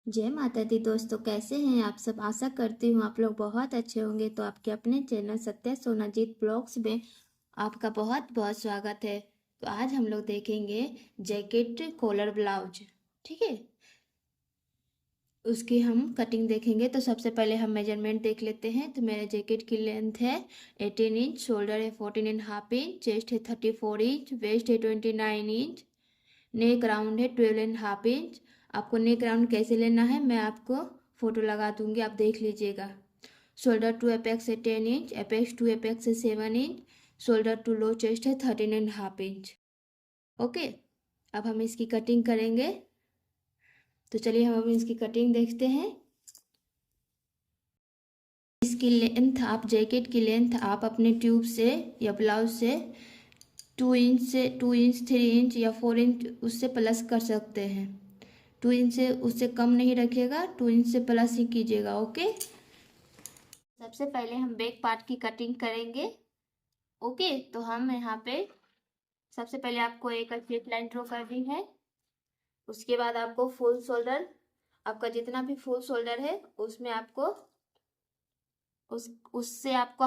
जय माता दी दोस्तों, कैसे हैं आप सब। आशा करती हूँ आप लोग बहुत अच्छे होंगे। तो आपके अपने चैनल सत्या सोनाजीत ब्लॉग्स में आपका बहुत बहुत स्वागत है। तो आज हम लोग देखेंगे जैकेट कॉलर ब्लाउज। ठीक है, उसकी हम कटिंग देखेंगे। तो सबसे पहले हम मेजरमेंट देख लेते हैं। तो मेरे जैकेट की लेंथ है 18 इंच, शोल्डर है 14.5 इंच, चेस्ट है 34 इंच, वेस्ट है 29 इंच, नेक राउंड है 12.5 इंच। आपको नेक राउंड कैसे लेना है मैं आपको फोटो लगा दूंगी, आप देख लीजिएगा। शोल्डर टू एपेक्स है 10 इंच, एपेक्स टू एपेक्स है 7 inch, shoulder to low chest है 13.5 इंच। ओके, अब हम इसकी कटिंग करेंगे। तो चलिए हम अब इसकी कटिंग देखते हैं। इसकी लेंथ, आप जैकेट की लेंथ आप अपने ट्यूब से या ब्लाउज से 2 इंच 3 इंच या 4 इंच उससे प्लस कर सकते हैं। 2 इंच से उससे कम नहीं रखिएगा, 2 इंच से प्लस ही कीजिएगा। ओके, सबसे पहले हम बैक पार्ट की कटिंग करेंगे। ओके, तो हम यहाँ पे सबसे पहले आपको एक स्ट्रेट लाइन ड्रॉ करनी है। उसके बाद आपको फुल शोल्डर, आपका जितना भी फुल शोल्डर है उसमें आपको उससे आपको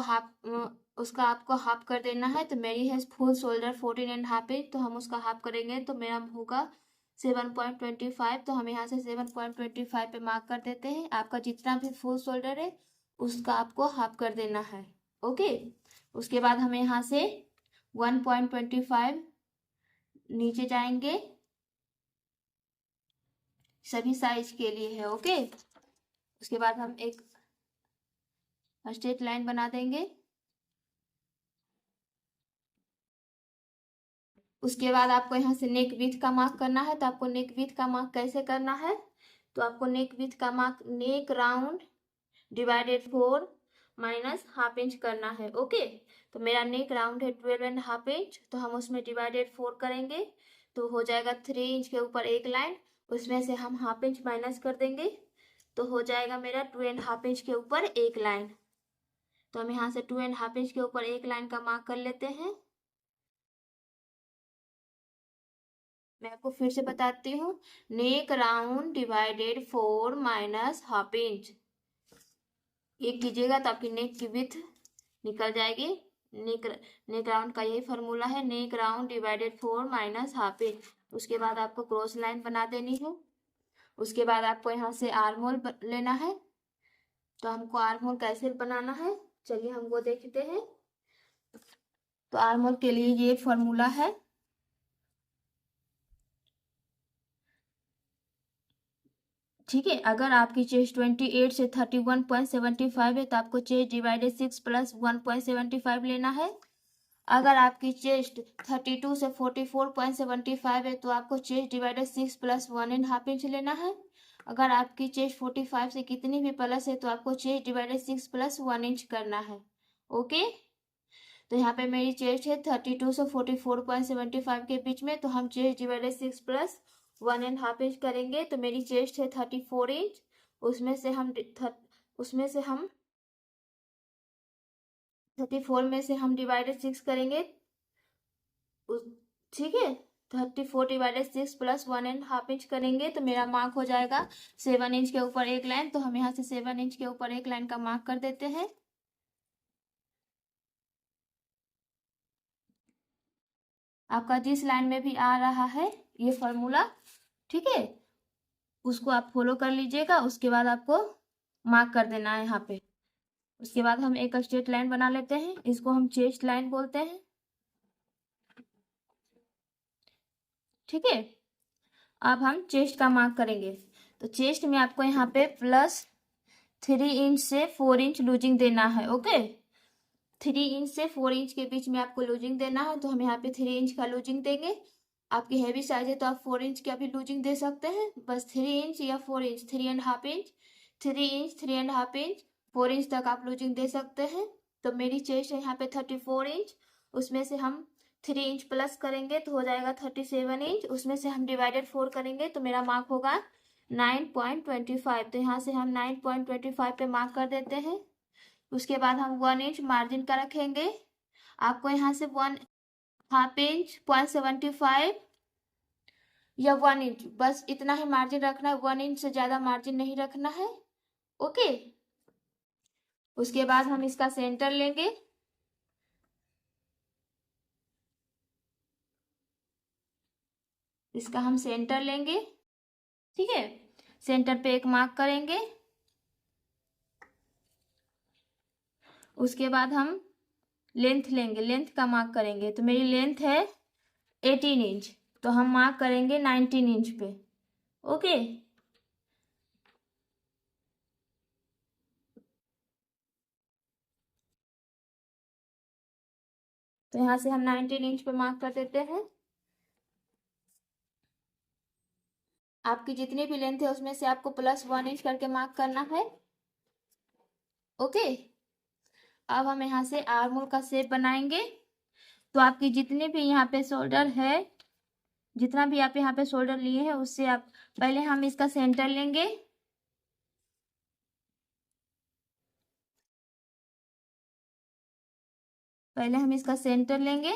उसका आपको हाफ कर देना है। तो मेरी है फुल शोल्डर 14.5 इंच, तो हम उसका हाफ करेंगे तो मेरा होगा 7.25। तो हम यहाँ से 7.25 पे मार्क कर देते हैं। आपका जितना भी फुल शोल्डर है उसका आपको हाफ कर देना है। ओके, उसके बाद हम यहाँ से 1.25 नीचे जाएंगे, सभी साइज के लिए है। ओके, उसके बाद हम एक स्ट्रेट लाइन बना देंगे। उसके बाद आपको यहाँ से नेक विथ का मार्क करना है। तो आपको नेक विथ का मार्क कैसे करना है, तो आपको नेक विथ का mark neck round divided 4 minus half inch करना है। ओके, तो मेरा नेक राउंड है 12.5 इंच, तो हम उसमें डिवाइडेड 4 करेंगे तो हो जाएगा 3 इंच के ऊपर एक लाइन, उसमें से हम हाफ इंच माइनस कर देंगे तो हो जाएगा मेरा 2.5 इंच के ऊपर एक लाइन। तो हम यहाँ से 2.5 इंच के ऊपर एक लाइन का मार्क कर लेते हैं। मैं आपको फिर से बताती हूँ, neck round divided 4 minus half inch, ये कीजिएगा तो आपकी नेक की विथ निकल जाएगी। नेक नेक राउंड का यही फॉर्मूला है, neck round divided 4 minus half inch. उसके बाद आपको क्रॉस लाइन बना देनी है। उसके बाद आपको यहाँ से आर्म होल लेना है। तो हमको आर्म होल कैसे बनाना है चलिए हमको देखते हैं। तो आर्म होल के लिए ये फॉर्मूला है। ठीक है, अगर आपकी चेस्ट 28 से 31.75 है तो आपको चेस्ट डिवाइडेड 6 प्लस 1.75 लेना है। अगर आपकी चेस्ट 32 से 44.75 है तो आपको चेस्ट डिवाइडेड 6 प्लस 1.5 इंच लेना है। अगर आपकी चेस्ट 45 से कितनी भी प्लस है तो आपको चेस्ट डिवाइडेड 6 प्लस 1 इंच करना है। ओके, तो यहाँ पे मेरी चेस्ट है 32 से 44.75 के बीच में, तो हम चेस्ट डिवाइडेड 6 प्लस 1.5 इंच करेंगे तो मेरी चेस्ट है 34 इंच। उसमें से हम 34 में से हम डिवाइडेड 6 करेंगे। ठीक है, 34 डिवाइडेड 6 प्लस 1.5 इंच करेंगे तो मेरा मार्क हो जाएगा 7 इंच के ऊपर एक लाइन। तो हम यहाँ से 7 इंच के ऊपर एक लाइन का मार्क कर देते हैं। आपका जिस लाइन में भी आ रहा है ये फॉर्मूला, ठीक है, उसको आप फॉलो कर लीजिएगा। उसके बाद आपको मार्क कर देना है यहाँ पे। उसके बाद हम एक स्ट्रेट लाइन बना लेते हैं, इसको हम चेस्ट लाइन बोलते हैं। ठीक है, अब हम चेस्ट का मार्क करेंगे। तो चेस्ट में आपको यहाँ पे +3 इंच से 4 इंच लूजिंग देना है। ओके, 3 इंच से 4 इंच के बीच में आपको लूजिंग देना है। तो हम यहाँ पे 3 इंच का लूजिंग देंगे। आपकी हैवी साइज है तो आप 4 इंच का भी लूजिंग दे सकते हैं, बस 3 इंच या 4 inch, 3.5 inch, 3 inch, 3.5 inch, 4 inch तक आप लूजिंग दे सकते हैं। तो मेरी चेस्ट है यहाँ पे 34 इंच, उसमें से हम 3 इंच प्लस करेंगे तो हो जाएगा 37 इंच, उसमें से हम डिवाइडेड 4 करेंगे तो मेरा मार्क होगा 9.25। तो यहाँ से हम 9.25 पे मार्क कर देते हैं। उसके बाद हम 1 इंच मार्जिन का रखेंगे। आपको यहाँ से 1/2 इंच 0.75 या 1 इंच, बस इतना ही मार्जिन रखना है, 1 इंच से ज्यादा मार्जिन नहीं रखना है। ओके, उसके बाद हम इसका सेंटर लेंगे। इसका हम सेंटर लेंगे, ठीक है। सेंटर पे एक मार्क करेंगे। उसके बाद हम लेंथ लेंगे, लेंथ का मार्क करेंगे। तो मेरी लेंथ है 18 इंच, तो हम मार्क करेंगे 19 इंच पे। ओके, तो यहाँ से हम 19 इंच पे मार्क कर देते हैं। आपकी जितनी भी लेंथ है उसमें से आपको +1 इंच करके मार्क करना है। ओके, अब हम यहाँ से आर्म होल का शेप बनाएंगे। तो आपकी जितने भी यहाँ पे शोल्डर है, जितना भी आप यहाँ पे शोल्डर लिए हैं उससे आप पहले हम इसका सेंटर लेंगे। पहले हम इसका सेंटर लेंगे,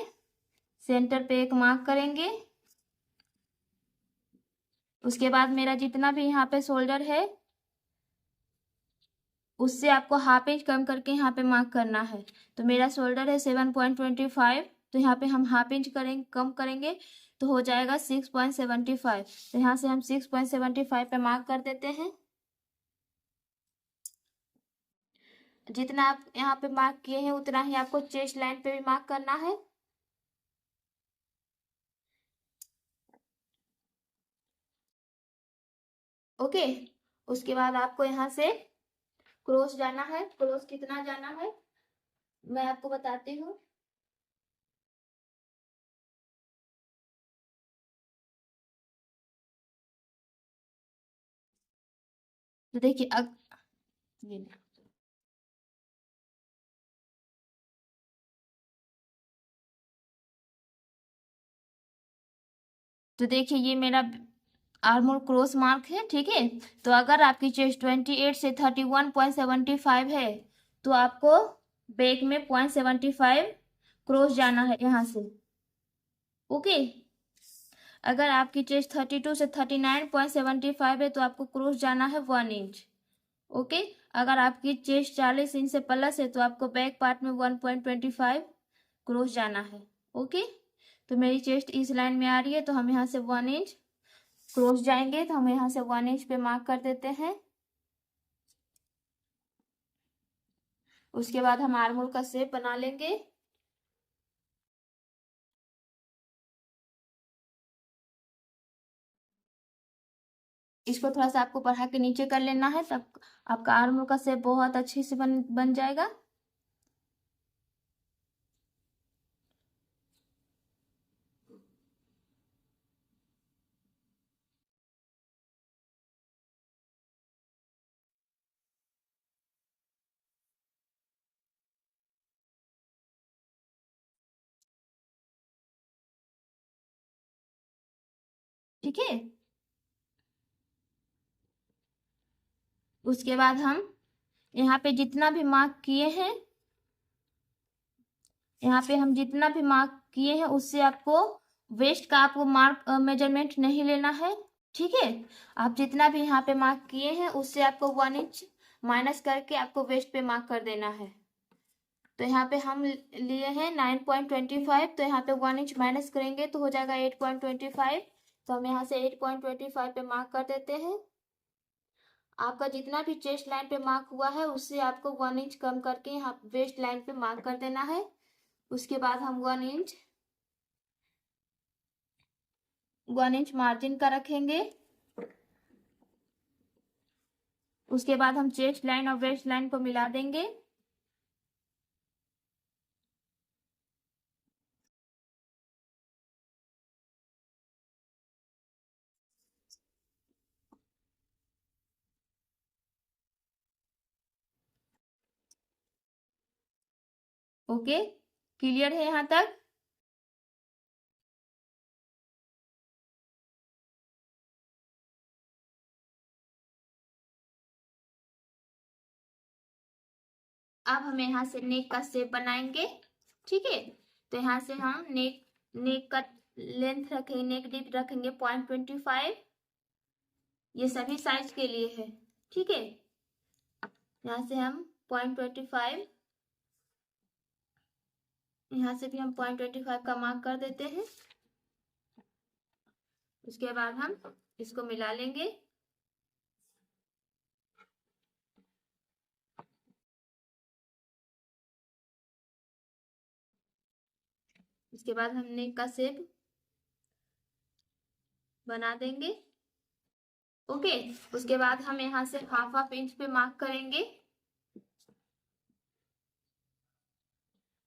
सेंटर पे एक मार्क करेंगे। उसके बाद मेरा जितना भी यहाँ पे शोल्डर है उससे आपको ½ इंच कम करके यहाँ पे मार्क करना है। तो मेरा शोल्डर है 7.25, तो यहाँ पे हम ½ इंच करेंगे, कम करेंगे तो हो जाएगा 6.75। तो यहाँ से हम 6.75 पे मार्क कर देते हैं। जितना आप यहाँ पे मार्क किए हैं उतना ही आपको चेस्ट लाइन पे भी मार्क करना है। ओके, उसके बाद आपको यहाँ से क्रॉस जाना है। क्रॉस कितना जाना है मैं आपको बताती हूँ। तो देखिए ये तो देखिए ये मेरा आर्म होल क्रॉस मार्क है, ठीक है। तो अगर आपकी चेस्ट 28 से 31.75 है तो आपको बैक में 0.75 क्रॉस जाना है यहाँ से। ओके, अगर आपकी चेस्ट 32 से 39.75 है तो आपको क्रॉस जाना है 1 इंच। ओके, अगर आपकी चेस्ट 40 इंच से प्लस है तो आपको बैक पार्ट में 1.25 क्रॉस जाना है। ओके, तो मेरी चेस्ट इस लाइन में आ रही है तो हम यहाँ से 1 इंच क्रॉस जाएंगे। तो हम यहाँ से 1 इंच पे मार्क कर देते हैं। उसके बाद हम आर्म होल का शेप बना लेंगे। इसको थोड़ा सा आपको बढ़ा के नीचे कर लेना है, तब आपका आर्म होल का शेप बहुत अच्छे से बन जाएगा। ठीक है, उसके बाद हम यहाँ पे जितना भी मार्क किए हैं, यहाँ पे हम जितना भी मार्क किए हैं उससे आपको वेस्ट का आपको मार्क मेजरमेंट नहीं लेना है। ठीक है, आप जितना भी यहाँ पे मार्क किए हैं उससे आपको 1 इंच माइनस करके आपको वेस्ट पे मार्क कर देना है। तो यहाँ पे हम लिए हैं 9.25, तो यहाँ पे 1 इंच माइनस करेंगे तो हो जाएगा 8.25। तो हम यहाँ से 8.25 पे मार्क कर देते हैं। आपका जितना भी चेस्ट लाइन पे मार्क हुआ है उससे आपको 1 इंच कम करके यहाँ वेस्ट लाइन पे मार्क कर देना है। उसके बाद हम 1 इंच मार्जिन का रखेंगे। उसके बाद हम चेस्ट लाइन और वेस्ट लाइन को मिला देंगे। ओके, क्लियर है यहाँ तक। अब हम यहाँ से नेक का शेप बनाएंगे। ठीक है, तो यहाँ से हम नेक का लेंथ रखेंगे, नेक डीप रखेंगे 0.25। ये सभी साइज के लिए है, ठीक है। यहाँ से हम 0.25, यहाँ से भी हम 0.25 का मार्क कर देते हैं। उसके बाद हम इसको मिला लेंगे। इसके बाद हम नेक का शेप बना देंगे। ओके, उसके बाद हम यहाँ से हाफ इंच पे मार्क करेंगे।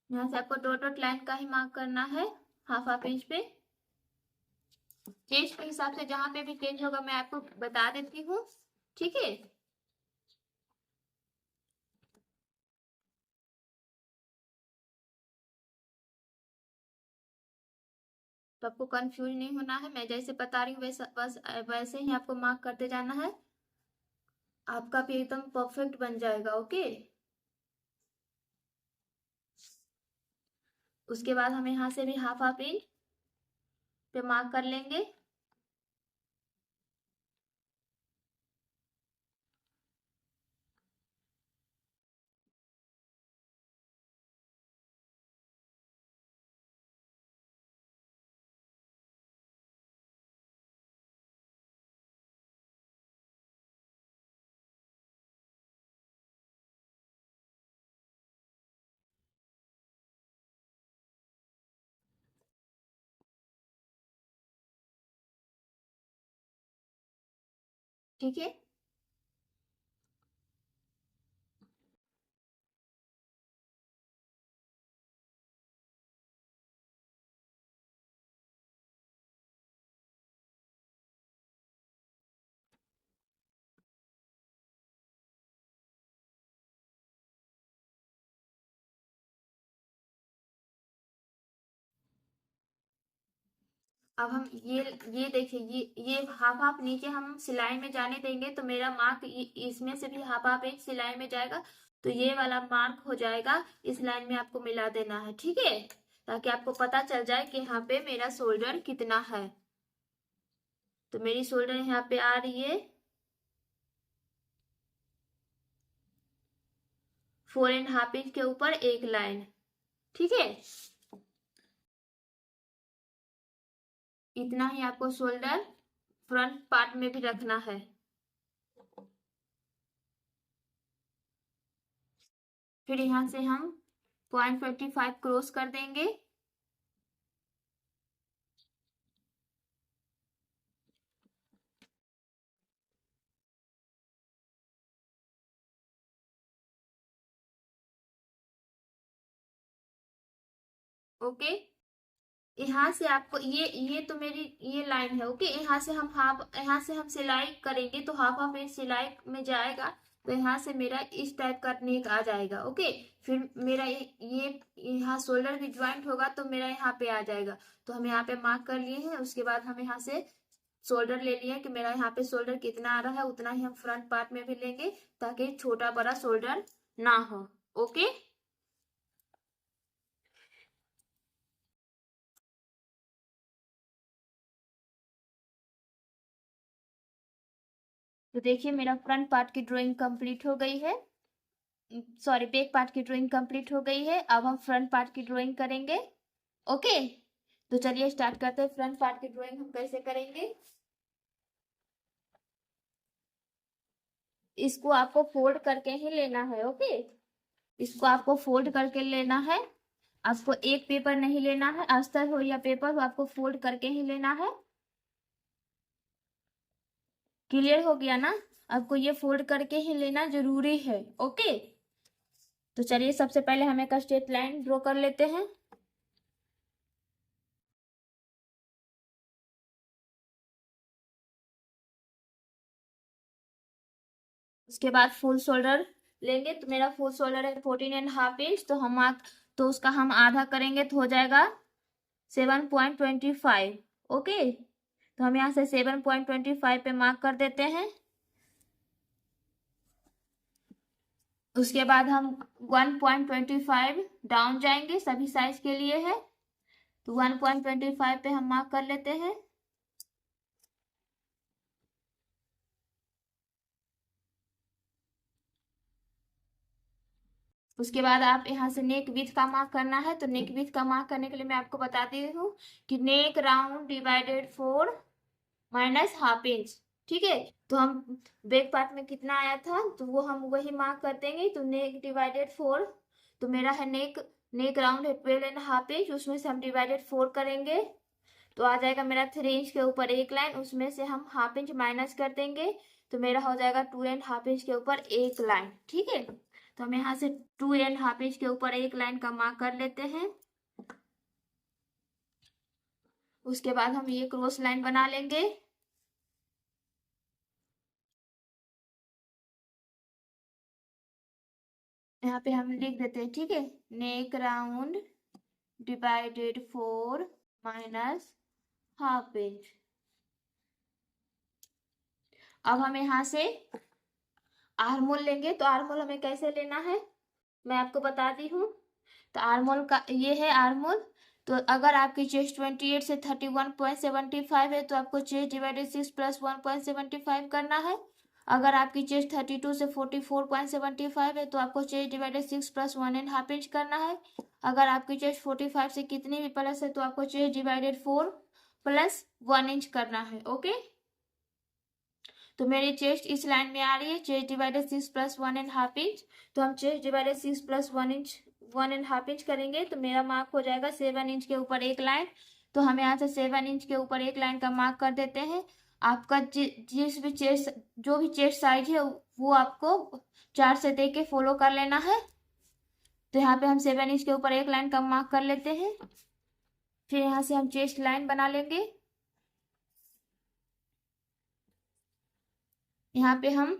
यहाँ से आपको डॉट लाइन का ही मार्क करना है, हाफ इंच पे। चेस्ट के हिसाब से जहां पे भी चेंज होगा मैं आपको बता देती हूँ, ठीक है। तो आपको कंफ्यूज नहीं होना है, मैं जैसे बता रही हूँ वैसा बस वैसे ही आपको मार्क करते जाना है। आपका भी एकदम परफेक्ट बन जाएगा। ओके, उसके बाद हम यहाँ से भी हाफ इंच पे मार्क कर लेंगे। ठीक है, अब हम ये देखिए, ये हाफ नीचे हम सिलाई में जाने देंगे तो मेरा मार्क इसमें से भी हाफ इंच सिलाई में जाएगा, तो ये वाला मार्क हो जाएगा, इस लाइन में आपको मिला देना है, ठीक है, ताकि आपको पता चल जाए कि यहाँ पे मेरा शोल्डर कितना है। तो मेरी शोल्डर यहाँ पे आ रही है 4.5 इंच के ऊपर एक लाइन, ठीक है। इतना ही आपको शोल्डर फ्रंट पार्ट में भी रखना है। फिर यहाँ से हम 0.25 क्रॉस कर देंगे। ओके, यहाँ से आपको ये तो मेरी ये लाइन है। ओके, यहाँ से हम सिलाई करेंगे तो हाफ इंच सिलाई में जाएगा, तो यहाँ से मेरा इस टाइप का नेक आ जाएगा। ओके, फिर मेरा ये यहाँ शोल्डर भी ज्वाइंट होगा तो मेरा यहाँ पे आ जाएगा, तो हम यहाँ पे मार्क कर लिए हैं। उसके बाद हम यहाँ से शोल्डर ले लिए कि मेरा यहाँ पे शोल्डर कितना आ रहा है उतना ही हम फ्रंट पार्ट में भी लेंगे, ताकि छोटा बड़ा शोल्डर ना हो। ओके, तो देखिए मेरा फ्रंट पार्ट की ड्राइंग कंप्लीट हो गई है, सॉरी बैक पार्ट की ड्राइंग कंप्लीट हो गई है। अब हम फ्रंट पार्ट की ड्राइंग करेंगे। ओके, तो चलिए स्टार्ट करते हैं। फ्रंट पार्ट की ड्राइंग हम कैसे करेंगे, इसको आपको फोल्ड करके ही लेना है। ओके, इसको आपको फोल्ड करके लेना है, आपको एक पेपर नहीं लेना है, अस्तर हो या पेपर हो, आपको फोल्ड करके ही लेना है। क्लियर हो गया ना, आपको ये फोल्ड करके ही लेना जरूरी है। ओके, तो चलिए सबसे पहले हम एक स्ट्रेट लाइन ड्रॉ कर लेते हैं। उसके बाद फुल शोल्डर लेंगे, तो मेरा फुल शोल्डर है 14.5 इंच, तो तो उसका हम आधा करेंगे तो हो जाएगा 7.25। ओके, तो हम यहाँ से 7.25 पे मार्क कर देते हैं। उसके बाद हम 1.25 डाउन जाएंगे, सभी साइज के लिए है, तो 1.25 पे हम मार्क कर लेते हैं। उसके बाद आप यहाँ से नेक विथ का मार्क करना है। तो नेक विथ का मार्क करने के लिए मैं आपको बताती हूँ कि neck round divided 4 minus half inch. ठीक है, तो हम बैक पार्ट में कितना आया था तो वो हम वही मार्क कर देंगे। तो नेक डिवाइडेड 4, तो मेरा है नेक राउंड है 12.5 इंच, उसमें से हम डिवाइडेड 4 करेंगे तो आ जाएगा मेरा 3 इंच के ऊपर एक लाइन, उसमें से हम हाफ इंच माइनस कर देंगे तो मेरा हो जाएगा 2.5 इंच के ऊपर एक लाइन। ठीक है, तो हम यहाँ से 2.5 इंच के ऊपर एक लाइन का मार्क कर लेते हैं। उसके बाद हम ये क्रॉस लाइन बना लेंगे। यहाँ पे हम लिख देते हैं, ठीक है, neck round divided 4 minus half inch. अब हम यहाँ से आर्मोल लेंगे। तो आर्मोल हमें कैसे लेना है मैं आपको बताती हूँ। तो आर्मोल का ये है आर्मोल। तो अगर आपकी चेस्ट 28 से 31.75 है तो आपको चेस्ट डिवाइडेड 6 प्लस 1.75 करना है। अगर आपकी चेस्ट 32 से 44.75 है तो आपको चेस्ट डिवाइडेड 6 प्लस 1.5 इंच करना है। अगर आपकी चेस्ट 45 से कितनी भी प्लस है तो आपको चेस्ट डिवाइडेड 4 प्लस 1 इंच करना है। ओके, तो मेरी चेस्ट इस लाइन में आ रही है, चेस्ट डिवाइडेड 6 प्लस 1.5 इंच। तो हम चेस्ट डिवाइडेड 6 प्लस 1.5 इंच करेंगे तो मेरा मार्क हो जाएगा 7 इंच के ऊपर एक लाइन। तो हम यहाँ से 7 इंच के ऊपर एक लाइन का मार्क कर देते हैं। आपका जिस भी चेस्ट जो भी चेस्ट साइज है वो आपको चार्ट से देख के फॉलो कर लेना है। तो यहाँ पे हम 7 इंच के ऊपर एक लाइन का मार्क कर लेते हैं। फिर यहाँ से हम चेस्ट लाइन बना लेंगे। यहाँ पे हम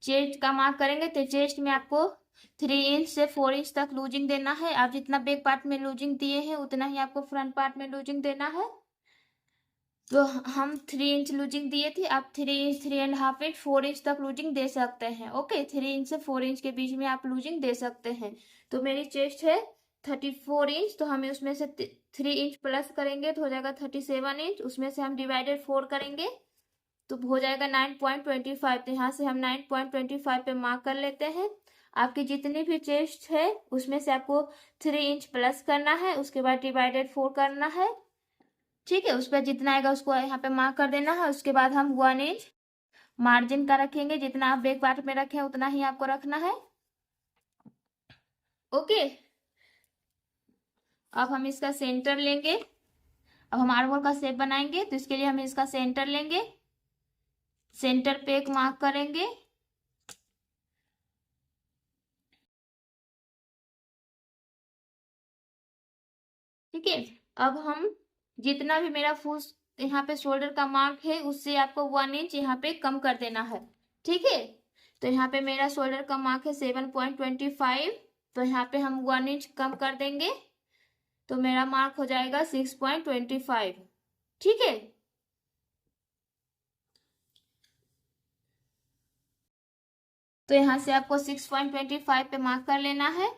चेस्ट का मार्क करेंगे तो चेस्ट में आपको 3 इंच से 4 इंच तक लूजिंग देना है। आप जितना बैक पार्ट में लूजिंग दिए हैं उतना ही आपको फ्रंट पार्ट में लूजिंग देना है। तो हम 3 इंच लूजिंग दिए थे, आप 3 इंच 3.5 इंच 4 इंच तक लूजिंग दे सकते हैं। ओके, 3 इंच से 4 इंच के बीच में आप लूजिंग दे सकते हैं। तो मेरी चेस्ट है 34 इंच, तो हमें उसमें से 3 इंच प्लस करेंगे तो हो जाएगा 37 इंच। उसमें से हम डिवाइडेड 4 करेंगे तो हो जाएगा 9.25। तो यहाँ से हम 9.25 पे मार्क कर लेते हैं। आपकी जितनी भी चेस्ट है उसमें से आपको 3 इंच प्लस करना है, उसके बाद डिवाइडेड 4 करना है। ठीक है, उस पर जितना आएगा उसको यहाँ पे मार्क कर देना है। उसके बाद हम 1 इंच मार्जिन का रखेंगे, जितना आप बैक पार्ट में रखें उतना ही आपको रखना है। ओके, अब हम इसका सेंटर लेंगे। अब हम आर्मोल का शेप बनाएंगे तो इसके लिए हम इसका सेंटर लेंगे, सेंटर पे एक मार्क करेंगे। ठीक है, अब हम जितना भी मेरा फुल यहाँ पे शोल्डर का मार्क है उससे आपको 1 इंच यहाँ पे कम कर देना है। ठीक है, तो यहाँ पे मेरा शोल्डर का मार्क है 7.25, तो यहाँ पे हम 1 इंच कम कर देंगे तो मेरा मार्क हो जाएगा 6.25। ठीक है, तो यहाँ से आपको 6.25 पे मार्क कर लेना है।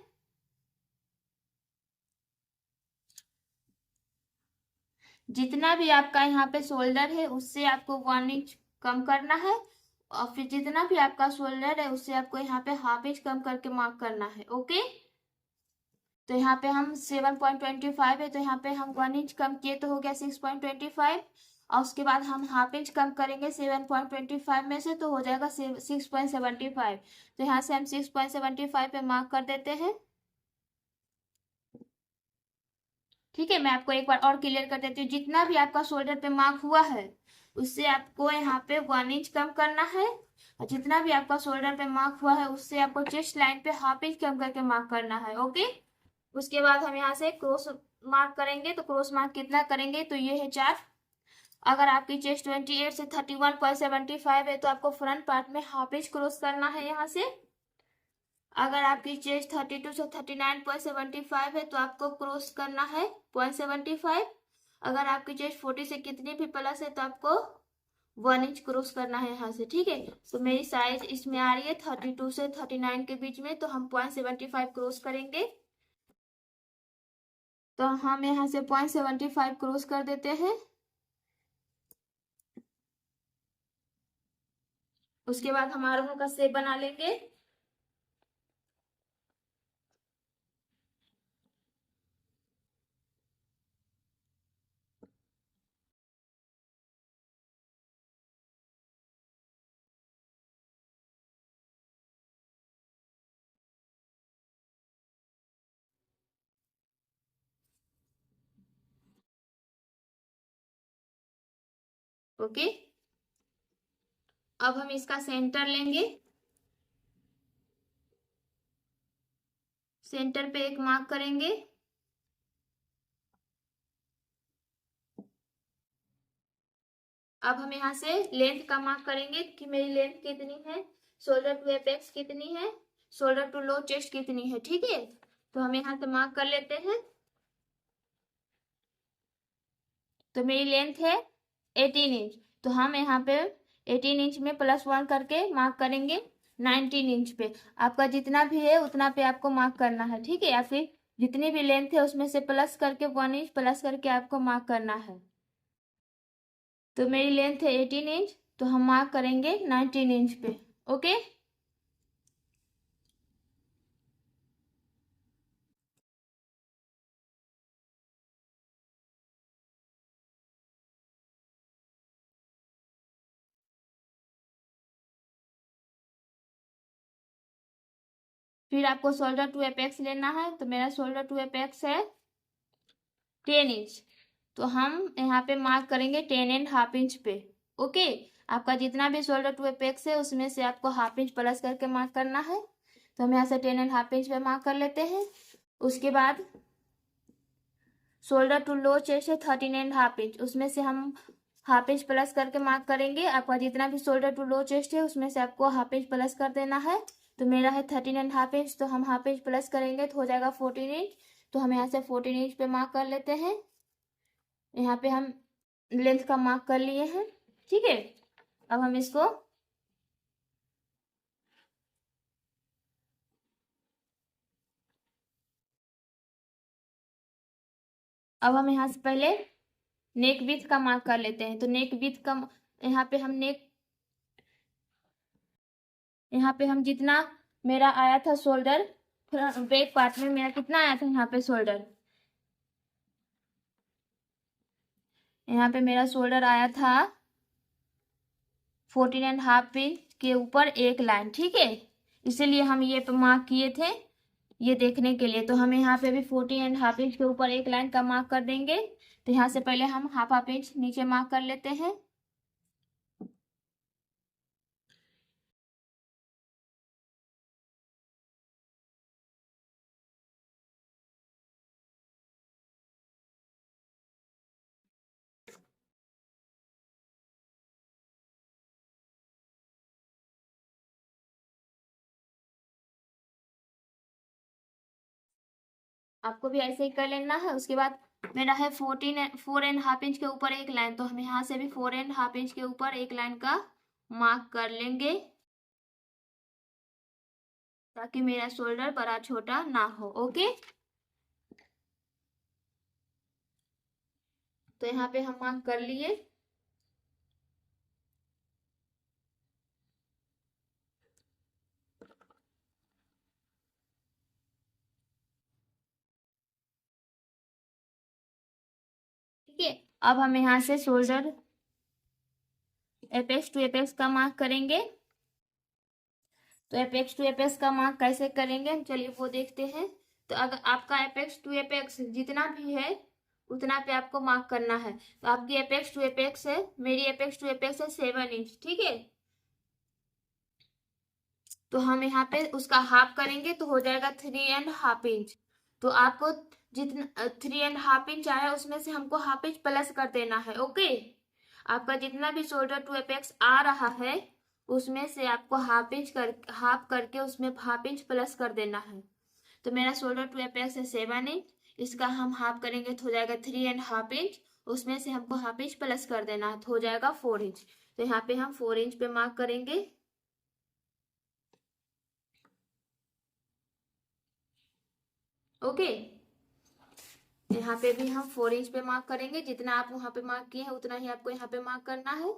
जितना भी आपका यहाँ पे शोल्डर है उससे आपको 1 इंच कम करना है और फिर जितना भी आपका शोल्डर है उससे आपको यहाँ पे हाफ इंच कम करके मार्क करना है। ओके, तो यहाँ पे हम 7.25 है तो यहाँ पे हम 1 इंच कम किए तो हो गया 6.25 और उसके बाद हम हाफ इंच कम करेंगे 7.25 में से तो हो जाएगा 6.75। तो यहाँ से हम 6.75 पे मार्क कर देते हैं। ठीक है, मैं आपको एक बार और क्लियर कर देती हूँ। जितना भी आपका शोल्डर पे मार्क हुआ है उससे आपको यहाँ पे 1 इंच कम करना है और जितना भी आपका शोल्डर पे मार्क हुआ है उससे आपको चेस्ट लाइन पे हाफ इंच कम करके मार्क करना है। ओके, उसके बाद हम यहाँ से क्रॉस मार्क करेंगे। तो क्रॉस मार्क कितना करेंगे तो ये है 4। अगर आपकी चेस्ट 28 से 31.75 है तो आपको फ्रंट पार्ट में हाफ इंच क्रॉस करना है यहाँ से। अगर आपकी चेस्ट 32 से 39.75 है तो आपको क्रॉस करना है 0.75। अगर आपकी चेस्ट 40 से कितनी भी प्लस है तो आपको 1 इंच क्रॉस करना है यहाँ से। ठीक है, तो मेरी साइज इसमें आ रही है 32 से 39 के बीच में, तो हम 0.75 क्रॉस करेंगे। तो हम यहाँ से 0.75 क्रॉस कर देते हैं। उसके बाद हम आर्मों का शेप बना लेंगे। ओके, अब हम इसका सेंटर लेंगे। सेंटर पे एक मार्क करेंगे। अब हम यहाँ से लेंथ का मार्क करेंगे कि मेरी लेंथ कितनी है, शोल्डर टू एपेक्स कितनी है, शोल्डर टू लो चेस्ट कितनी है। ठीक है, तो हम यहाँ से मार्क कर लेते हैं। तो मेरी लेंथ है 18 इंच, तो हम यहाँ पे 18 इंच में +1 करके मार्क करेंगे 19 इंच पे। आपका जितना भी है उतना पे आपको मार्क करना है। ठीक है, या फिर जितनी भी लेंथ है उसमें से प्लस करके 1 इंच प्लस करके आपको मार्क करना है। तो मेरी लेंथ है 18 इंच, तो हम मार्क करेंगे 19 इंच पे। ओके, फिर आपको शोल्डर टू एपेक्स लेना है। तो मेरा शोल्डर टू एपेक्स है 10 इंच, तो हम यहाँ पे मार्क करेंगे 10.5 इंच पे। ओके, आपका जितना भी शोल्डर टू एपेक्स है उसमें से आपको हाफ इंच प्लस करके मार्क करना है। तो हम यहाँ से 10.5 इंच पे मार्क कर लेते हैं। उसके बाद शोल्डर टू लो चेस्ट है 13.5 इंच, उसमें से हम हाफ इंच प्लस करके मार्क करेंगे। आपका जितना भी शोल्डर टू लो चेस्ट है उसमें से आपको हाफ इंच प्लस कर देना है। तो मेरा है 13.5 इंच, तो हम हाफ इंच प्लस करेंगे तो हो जाएगा 14 इंच। तो हम यहाँ से 14 इंच पे मार्क कर लेते हैं। यहाँ पे हम लेंथ का मार्क कर लिए हैं। ठीक है, अब हम इसको अब हम यहाँ से पहले नेक विड्थ का मार्क कर लेते हैं। तो नेक विड्थ का यहाँ पे हम यहाँ पे हम जितना मेरा आया था शोल्डर, बैक पार्ट में मेरा कितना आया था यहाँ पे शोल्डर, यहाँ पे मेरा शोल्डर आया था 14.5 इंच के ऊपर एक लाइन। ठीक है, इसीलिए हम ये मार्क किए थे ये देखने के लिए। तो हम यहाँ पे भी 14.5 इंच के ऊपर एक लाइन का मार्क कर देंगे। तो यहाँ से पहले हम हाफ इंच नीचे मार्क कर लेते हैं। आपको भी ऐसे ही कर लेना है। उसके बाद मेरा है 4.5 इंच के ऊपर एक लाइन, तो हम यहाँ से भी 4.5 इंच के ऊपर एक लाइन का मार्क कर लेंगे ताकि मेरा शोल्डर बड़ा छोटा ना हो। ओके, तो यहाँ पे हम मार्क कर लिए। ठीक है, अब हम यहाँ से शोल्डर एपेक्स टू एपेक्स का मार्क करेंगे। तो एपेक्स टू एपेक्स का मार्क कैसे करेंगे, चलिए वो देखते हैं। तो अगर आपका एपेक्स टू एपेक्स जितना भी है उतना पे आपको मार्क करना है। तो आपकी एपेक्स टू एपेक्स है, मेरी एपेक्स टू एपेक्स है 7 इंच। ठीक है, तो हम यहाँ पे उसका हाफ करेंगे तो हो जाएगा 3.5 इंच। तो आपको जितना 3.5 इंच आया उसमें से हमको हाफ इंच प्लस कर देना है। ओके, आपका जितना भी शोल्डर टू एपेक्स आ रहा है उसमें से आपको हाफ करके उसमें हाफ इंच प्लस कर देना है। तो मेरा शोल्डर टू एपेक्स है 7 इंच, इसका हम हाफ करेंगे तो हो जाएगा 3.5 इंच, उसमें से हमको हाफ इंच प्लस कर देना है तो हो जाएगा 4 इंच। तो यहाँ पे हम 4 इंच पे मार्क करेंगे। ओके, यहाँ पे भी हम 4 इंच पे मार्क करेंगे। जितना आप वहां पे मार्क किए हैं उतना ही आपको यहाँ पे मार्क करना है।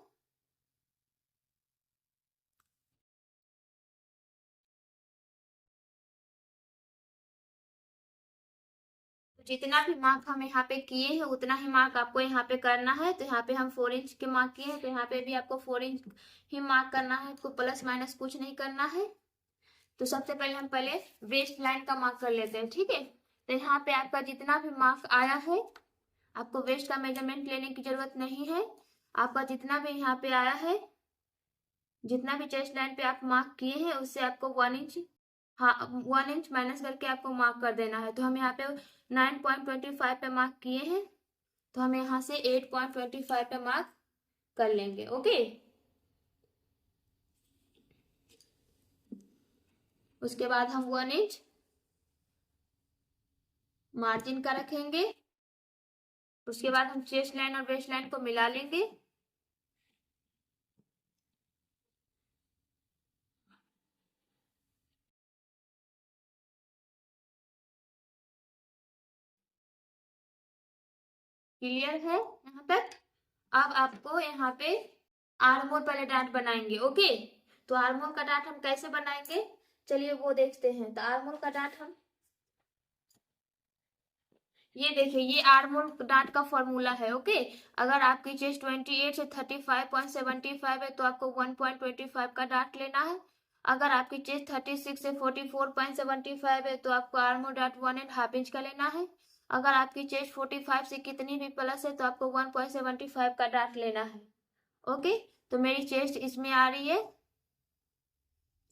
जितना भी मार्क हम यहाँ पे किए हैं उतना ही मार्क आपको यहाँ पे करना है। तो यहाँ पे हम 4 इंच के मार्क किए हैं तो यहाँ पे भी आपको 4 इंच ही मार्क करना है, आपको प्लस माइनस कुछ नहीं करना है। तो सबसे पहले हम वेस्ट लाइन का मार्क कर लेते हैं, ठीक है। तो यहाँ पे आपका जितना भी मार्क आया है आपको वेस्ट का मेजरमेंट लेने की जरूरत नहीं है। आपका जितना भी यहाँ पे आया है, जितना भी चेस्ट लाइन पे आप मार्क किए हैं उससे आपको 1 इंच, हाँ 1 इंच माइनस करके आपको मार्क कर देना है। तो हम यहाँ पे 9.25 पे मार्क किए हैं तो हम यहाँ से 8.25 पे मार्क कर लेंगे, ओके। उसके बाद हम 1 इंच मार्जिन का रखेंगे। उसके बाद हम चेस्ट लाइन और वेस्ट लाइन को मिला लेंगे। क्लियर है यहाँ तक। अब आपको यहाँ पे आर्मोल पहले डार्ट बनाएंगे, ओके। तो आर्मोल का डार्ट हम कैसे बनाएंगे चलिए वो देखते हैं। तो आर्मोल का डार्ट हम ये देखिए, ये आर्मोल डार्ट का फॉर्मूला है, ओके। अगर आपकी चेस्ट 28 से 35.75 है तो आपको 1.25 का डार्ट लेना है। अगर आपकी चेस्ट 36 से 44.75 है तो आपको आर्मोल डार्ट 1.5 इंच का लेना है। अगर आपकी चेस्ट 45 से कितनी भी प्लस है तो आपको 1.75 का डार्ट लेना है, ओके। तो मेरी चेस्ट इसमें आ रही है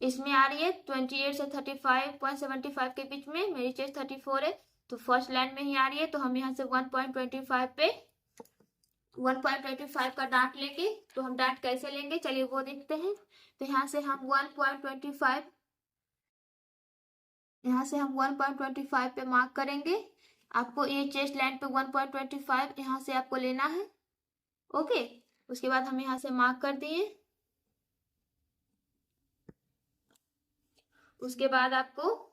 28 से 35.75 के बीच में। मेरी चेस्ट 34 है तो फर्स्ट लाइन में ही आ रही है। तो हम यहाँ से 1.25 पे 1.25 का डार्ट लेंगे। तो हम डार्ट कैसे लेंगे चलिए वो देखते हैं। तो यहाँ से हम 1.25 पे मार्क करेंगे। आपको ये चेस्ट लाइन पे 1.25 यहाँ से आपको लेना है, ओके। उसके बाद हम यहाँ से मार्क कर दिए। उसके बाद आपको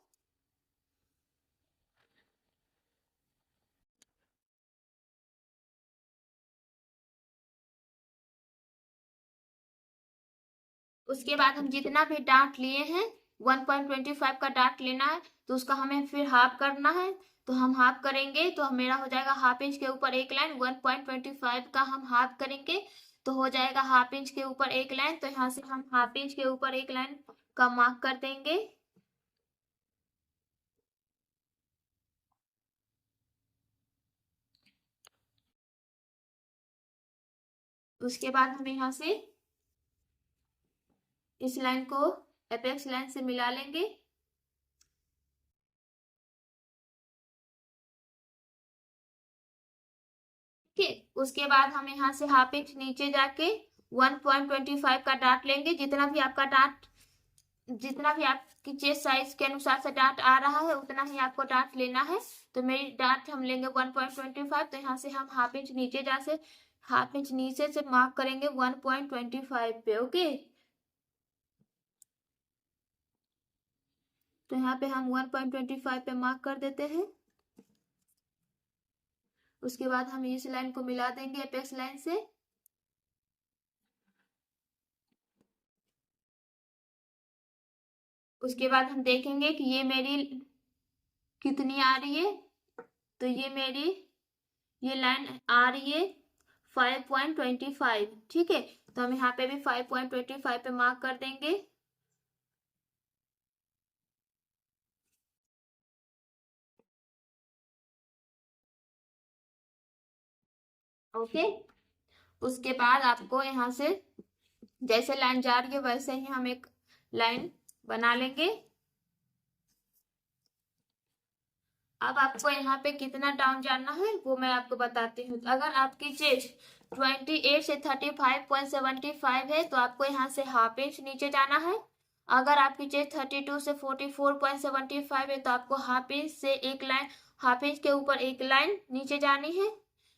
हम जितना भी डार्ट लिए हैं 1.25 का डार्ट लेना है तो उसका हमें फिर हाफ करना है। तो हम हाफ करेंगे तो मेरा हो जाएगा हाफ इंच के ऊपर एक लाइन। 1.25 का हम हाफ करेंगे तो हो जाएगा हाफ इंच के ऊपर एक लाइन। तो यहाँ से हम हाफ इंच के ऊपर एक लाइन का मार्क कर देंगे। उसके बाद हम यहाँ से इस लाइन को एपेक्स लाइन से मिला लेंगे। ठीक है, उसके बाद हम यहाँ से हाफ इंच नीचे जाके 1.25 का डार्ट लेंगे। जितना भी आपकी चेस्ट साइज के अनुसार से डार्ट आ रहा है उतना ही आपको डार्ट लेना है। तो मेरी डार्ट हम लेंगे 1.25। तो यहाँ से हम हाफ इंच नीचे से मार्क करेंगे 1.25 पे, ओके। तो यहाँ पे हम 1.25 पे मार्क कर देते हैं। उसके बाद हम इस लाइन को मिला देंगे एपेक्स लाइन से। उसके बाद हम देखेंगे कि ये मेरी कितनी आ रही है। तो ये लाइन आ रही है 5.25, ठीक है। तो हम यहाँ पे भी 5.25 पे मार्क कर देंगे। ओके, उसके बाद आपको यहाँ से जैसे लाइन जा रही है वैसे ही हम एक लाइन बना लेंगे। अब आपको यहाँ पे कितना डाउन जाना है वो मैं आपको बताती हूँ। अगर आपकी चेस्ट 28 से 35.75 है तो आपको यहाँ से हाफ इंच नीचे जाना है। अगर आपकी चेस्ट 32 से 44.75 है तो आपको हाफ इंच से एक लाइन, हाफ इंच के ऊपर एक लाइन नीचे जानी है।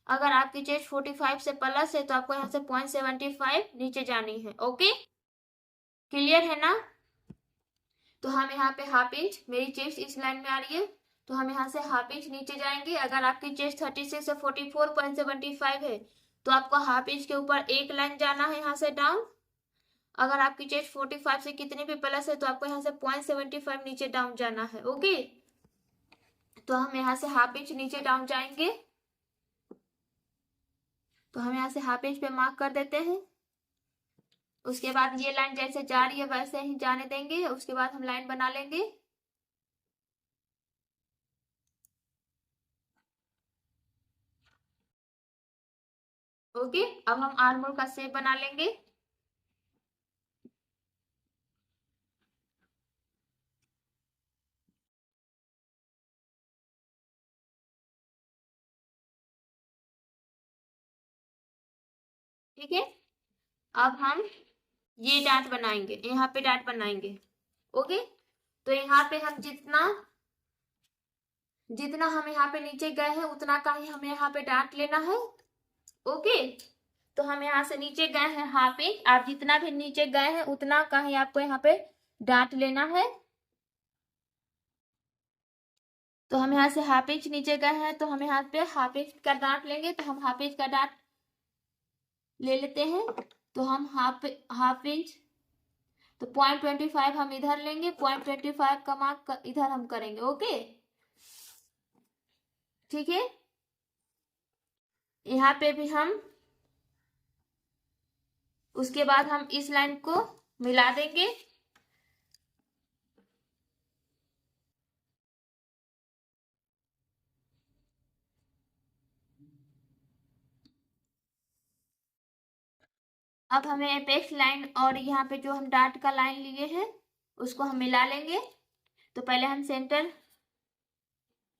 अगर आपकी चेस्ट 45 से प्लस है तो आपको यहाँ से 0.75 नीचे जानी है, ओके। क्लियर है ना। तो हम यहाँ पे हाफ इंच, मेरी चेस्ट इस लाइन में आ रही है तो हम यहाँ से हाफ इंच नीचे जाएंगे। अगर आपकी चेस्ट 36 से 44.75 है तो आपको हाफ इंच के ऊपर एक लाइन जाना है यहाँ से डाउन। अगर आपकी चेस्ट 45 से कितने भी प्लस है तो आपको यहाँ से 0.75 नीचे डाउन जाना है। ओके, तो हम यहाँ से हाफ इंच नीचे डाउन जाएंगे। तो हम यहाँ से हाफ इंच पे मार्क कर देते हैं। उसके बाद ये लाइन जैसे जा रही है वैसे ही जाने देंगे। उसके बाद हम लाइन बना लेंगे। ओके, अब हम आर्मर का शेप बना लेंगे। ठीक है, अब हम ये डाट बनाएंगे, यहाँ पे डाट बनाएंगे। ओके, तो यहाँ पे हम जितना जितना हम यहाँ पे नीचे गए हैं उतना का ही हमें यहाँ पे डाट लेना है। ओके, तो हम यहाँ से नीचे गए हैं हाफ इंच। आप जितना भी नीचे गए हैं उतना का ही आपको यहाँ पे डाट लेना है। तो हम यहाँ से हाफ इंच नीचे गए हैं तो हम यहाँ पे हाफ इंच का डाट लेंगे। तो हम हाफ इंच का डाट ले लेते हैं। तो हम हाफ इंच, तो 0.25 हम इधर लेंगे, 0.25 का मार्क इधर हम करेंगे। ओके, ठीक है, यहाँ पे भी हम उसके बाद हम इस लाइन को मिला देंगे। अब हमें एपेक्स लाइन और यहाँ पे जो हम डार्ट का लाइन लिए हैं उसको हम मिला लेंगे। तो पहले हम सेंटर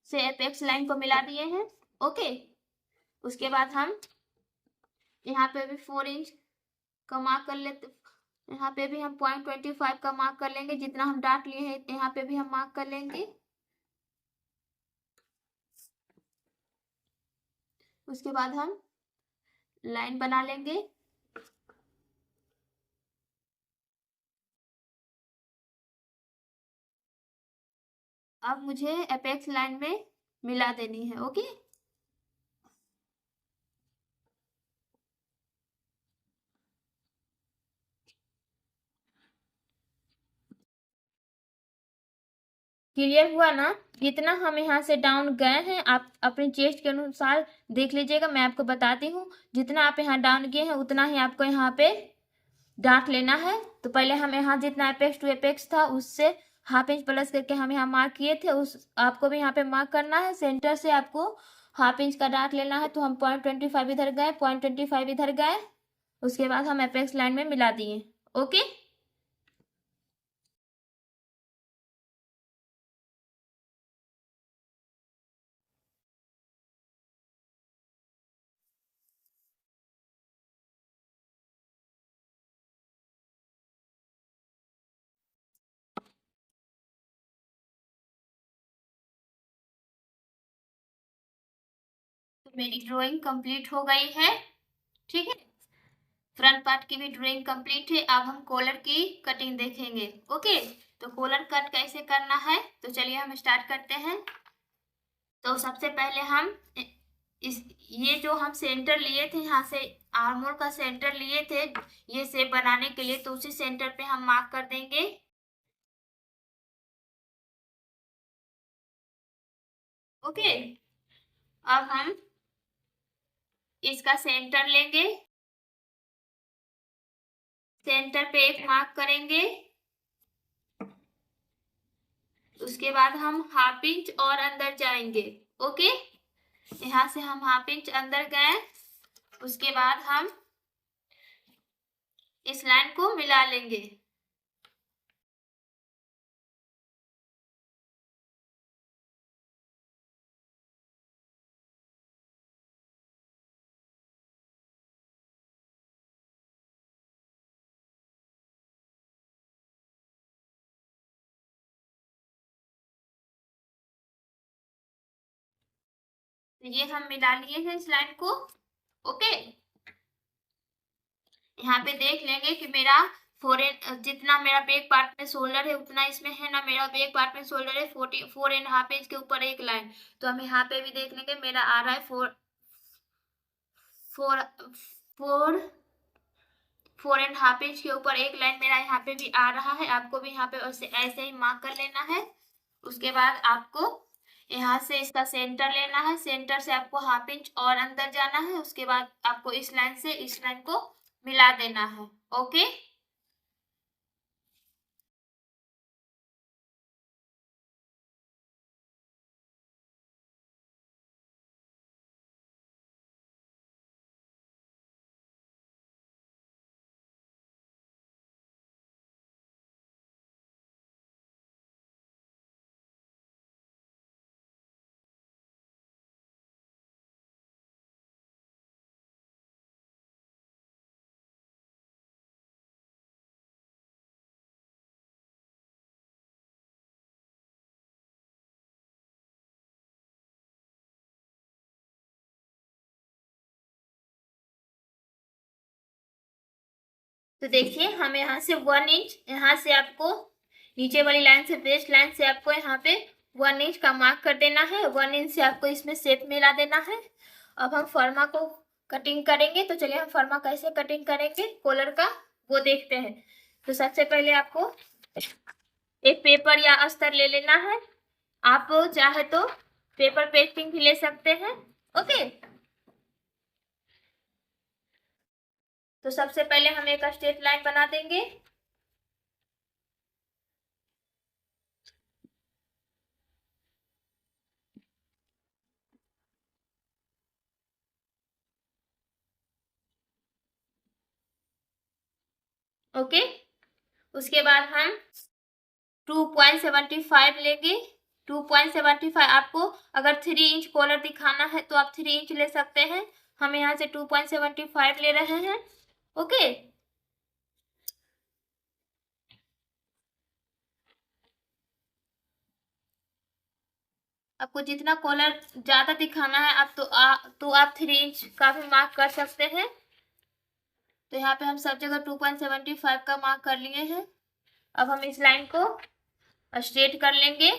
से एपेक्स लाइन को मिला दिए हैं। ओके, उसके बाद हम यहाँ पे भी 4 इंच का मार्क कर लेते। यहाँ पे भी हम 0.25 का मार्क कर लेंगे। जितना हम डार्ट लिए हैं यहाँ पे भी हम मार्क कर लेंगे। उसके बाद हम लाइन बना लेंगे। अब मुझे एपेक्स लाइन में मिला देनी है। ओके, क्लियर हुआ ना? जितना हम यहाँ से डाउन गए हैं आप अपने चेस्ट के अनुसार देख लीजिएगा। मैं आपको बताती हूँ, जितना आप यहाँ डाउन गए हैं उतना ही आपको यहाँ पे डार्ट लेना है। तो पहले हम यहाँ जितना एपेक्स टू एपेक्स था उससे हाफ इंच प्लस करके हम यहाँ मार्क किए थे, उस आपको भी यहाँ पे मार्क करना है। सेंटर से आपको हाफ इंच का डार्ट लेना है। तो हम 0.25 इधर गए, 0.25 इधर गए। उसके बाद हम एपेक्स लाइन में मिला दिए। ओके, तो मेरी ड्राइंग कंप्लीट हो गई है। ठीक है, फ्रंट पार्ट की भी ड्राइंग कंप्लीट है। अब हम कॉलर की कटिंग देखेंगे। ओके, तो कॉलर कट कैसे करना है तो चलिए हम स्टार्ट करते हैं। तो सबसे पहले हम इस ये जो हम सेंटर लिए थे, यहाँ से आर्मोल का सेंटर लिए थे ये शेप बनाने के लिए, तो उसी सेंटर पे हम मार्क कर देंगे। ओके, अब हम इसका सेंटर लेंगे, सेंटर पे एक मार्क करेंगे। उसके बाद हम हाफ इंच और अंदर जाएंगे। ओके, यहाँ से हम हाफ इंच अंदर गए। उसके बाद हम इस लाइन को मिला लेंगे। तो ये हम मिला लिए हैं इस लाइन को। ओके, यहाँ पे देख लेंगे कि मेरा जितना मेरा बैक पार्ट में शोल्डर है उतना इसमें है ना, मेरा बैक पार्ट में शोल्डर है 4.5 इंच के ऊपर एक लाइन। तो हम यहाँ पे भी देख लेंगे, मेरा आ रहा है 4.5 इंच के ऊपर एक लाइन मेरा यहाँ पे भी आ रहा है। आपको भी यहाँ पे ऐसे ही मार्क कर लेना है। उसके बाद आपको यहाँ से इसका सेंटर लेना है, सेंटर से आपको 1/2 इंच और अंदर जाना है। उसके बाद आपको इस लाइन से इस लाइन को मिला देना है। ओके, तो देखिए हम यहाँ से 1 इंच, यहाँ से आपको नीचे वाली लाइन से वेस्ट लाइन से आपको यहाँ पे 1 इंच का मार्क कर देना है। 1 इंच से आपको इसमें शेप मिला देना है। अब हम फर्मा को कटिंग करेंगे। तो चलिए हम फर्मा कैसे कटिंग करेंगे कॉलर का वो देखते हैं। तो सबसे पहले आपको एक पेपर या अस्तर ले लेना है। आप चाहे तो पेपर पेस्टिंग भी ले सकते हैं। ओके, तो सबसे पहले हम एक स्ट्रेट लाइन बना देंगे। ओके, उसके बाद हम 2.75 लेंगे। 2.75 आपको अगर 3 इंच कॉलर दिखाना है तो आप 3 इंच ले सकते हैं। हम यहाँ से 2.75 ले रहे हैं। ओके, आपको जितना कॉलर ज्यादा दिखाना है आप तो आप 3 इंच का भी मार्क कर सकते हैं। तो यहाँ पे हम सब जगह 2.75 का मार्क कर लिए हैं। अब हम इस लाइन को स्ट्रेट कर लेंगे।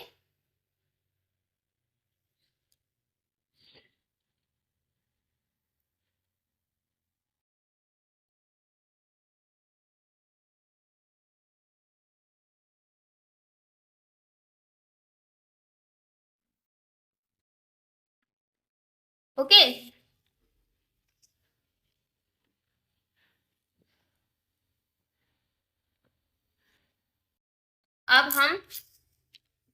ओके, अब हम